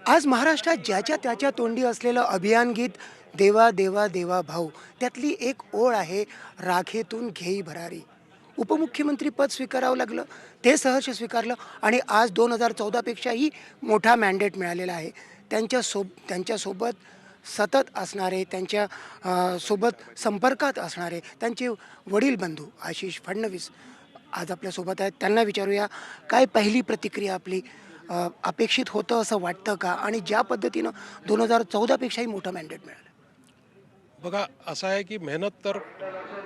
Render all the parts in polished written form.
आज महाराष्ट्रात ज्याच्या त्याच्या तोंडी असलेलं अभियान गीत देवा देवा देवा भाऊ, त्यातली एक ओळ आहे, राखेतून घेई भरारी. उपमुख्यमंत्री पद स्वीकारावं लागलं, ते सहर्ष स्वीकारलं आणि आज 2014पेक्षाही मोठा मॅन्डेट मिळालेला आहे. त्यांच्यासोबत सतत असणारे, सोबत संपर्कात असणारे त्यांचे वडील बंधू आशिष फडणवीस आज आपल्यासोबत आहेत. त्यांना विचारूया, काय पहिली प्रतिक्रिया आपली? अपेक्षित होतं असं वाटतं का? आणि ज्या पद्धतीनं 2014पेक्षाही मोठं मॅन्डेट मिळालं. बघा, असं आहे की मेहनत तर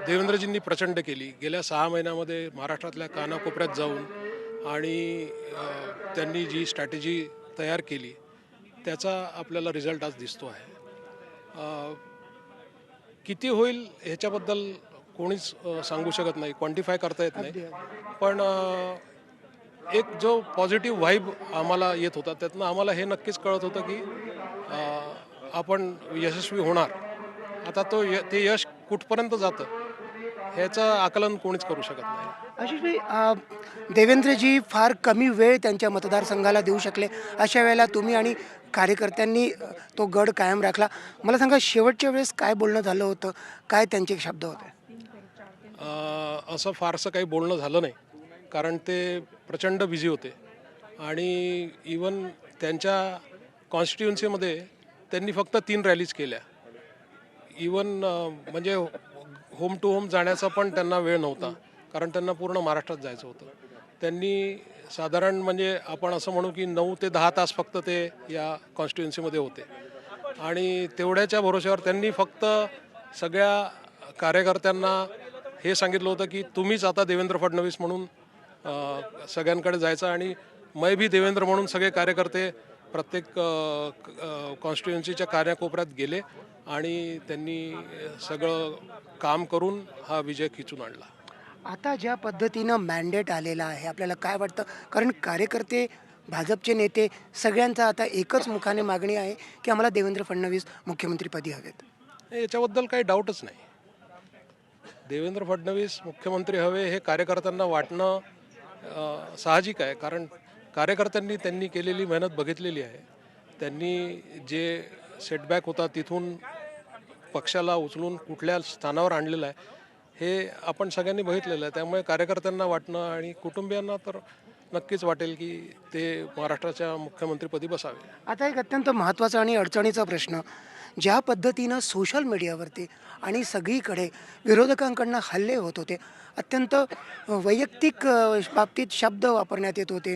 देवेंद्रजींनी प्रचंड केली. गेल्या 6 महिन्यामध्ये महाराष्ट्रातल्या कानाकोपऱ्यात जाऊन आणि त्यांनी जी स्ट्रॅटेजी तयार केली त्याचा आपल्याला रिझल्ट आज दिसतो आहे. किती होईल ह्याच्याबद्दल कोणीच सांगू शकत नाही, क्वांटिफाय करता येत नाही. पण एक जो पॉझिटिव्ह व्हाईब आम्हाला येत होता त्यातनं आम्हाला हे नक्कीच कळत होतं की आपण यशस्वी होणार. आता ते यश कुठपर्यंत जातं ह्याचं आकलन कोणीच करू शकत नाही. आशिषभाई, देवेंद्रजी फार कमी वेळ त्यांच्या मतदारसंघाला देऊ शकले. अशा वेळेला तुम्ही आणि कार्यकर्त्यांनी तो गड कायम राखला. मला सांगा, शेवटच्या वेळेस काय बोलणं झालं होतं? काय त्यांचे शब्द होते? असं फारसं काही बोलणं झालं नाही, कारण ते प्रचंड बिझी होते. आणि इवन त्यांच्या कॉन्स्टिट्युन्सीमध्ये त्यांनी फक्त 3 रॅलीज केल्या. इवन म्हणजे होम टू होम जाण्याचा पण त्यांना वेळ नव्हता, कारण त्यांना पूर्ण महाराष्ट्रात जायचं होतं. त्यांनी साधारण म्हणजे आपण असं म्हणू की 9 ते 10 तास फक्त ते या कॉन्स्टिट्युन्सीमध्ये होते. आणि तेवढ्याच्या भरोश्यावर त्यांनी फक्त सगळ्या कार्यकर्त्यांना हे सांगितलं होतं की तुम्हीच आता देवेंद्र फडणवीस म्हणून सगळ्यांकडे जायचं. आणि मै भी देवेंद्र म्हणून सगळे कार्यकर्ते प्रत्येक कॉन्स्टिट्युन्सीच्या कानाकोपऱ्यात गेले आणि त्यांनी सगळं काम करून हा विजय खिचून आणला. आता ज्या पद्धतीनं मॅन्डेट आलेलं आहे, आपल्याला काय वाटतं? कारण कार्यकर्ते, भाजपचे नेते सगळ्यांचा आता एकच मुखाने मागणी आहे की आम्हाला देवेंद्र फडणवीस मुख्यमंत्रीपदी हवेत. याच्याबद्दल काही डाऊटच नाही. देवेंद्र फडणवीस मुख्यमंत्री हवे हे कार्यकर्त्यांना वाटणं साहजिक आहे, कारण त्यांनी केलेली मेहनत बघितलेली आहे. त्यांनी जे सेटबॅक होता तिथून पक्षाला उचलून कुठल्या स्थानावर आणलेलं आहे हे आपण सगळ्यांनी बघितलेलं आहे. त्यामुळे कार्यकर्त्यांना वाटणं आणि कुटुंबियांना तर नक्कीच वाटेल की ते महाराष्ट्राच्या मुख्यमंत्रीपदी बसावे. आता एक अत्यंत महत्त्वाचा आणि अडचणीचा प्रश्न, ज्या पद्धतीनं सोशल मीडियावरती आणि सगळीकडे विरोधकांकडनं हल्ले होत होते, अत्यंत वैयक्तिक बाबतीत शब्द वापरण्यात येत होते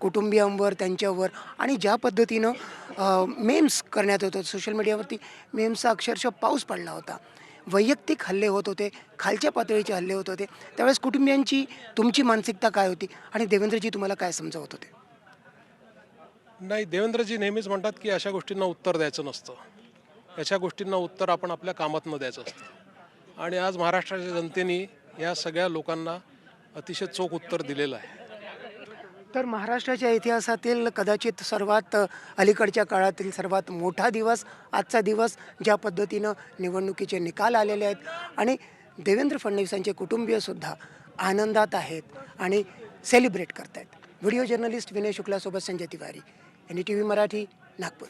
कुटुंबियांवर, त्यांच्यावर, आणि ज्या पद्धतीनं मेम्स करण्यात येत होते सोशल मीडियावरती, मेम्सचा अक्षरशः पाऊस पडला होता. वैयक्तिक हल्ले होत होते, खालच्या पातळीचे हल्ले होत होते. त्यावेळेस कुटुंबियांची, तुमची मानसिकता काय होती आणि देवेंद्रजी तुम्हाला काय समजावत होते? नाही, देवेंद्रजी नेहमीच म्हणतात की अशा गोष्टींना उत्तर द्यायचं नसतं. अशा गोष्टींना उत्तर आपण आपल्या कामातनं द्यायचं असतं. आणि आज महाराष्ट्राच्या जनतेने या सगळ्या लोकांना अतिशय चोख उत्तर दिलेलं आहे. तर महाराष्ट्राच्या इतिहासातील कदाचित सर्वात अलीकडच्या काळातील सर्वात मोठा दिवस आजचा दिवस, ज्या पद्धतीनं निवडणुकीचे निकाल आलेले आहेत आणि देवेंद्र फडणवीसांचे कुटुंबीयसुद्धा आनंदात आहेत आणि सेलिब्रेट करत आहेत. व्हिडिओ जर्नलिस्ट विनय शुक्लासोबत संजय तिवारी, NDTV मराठी, नागपूर.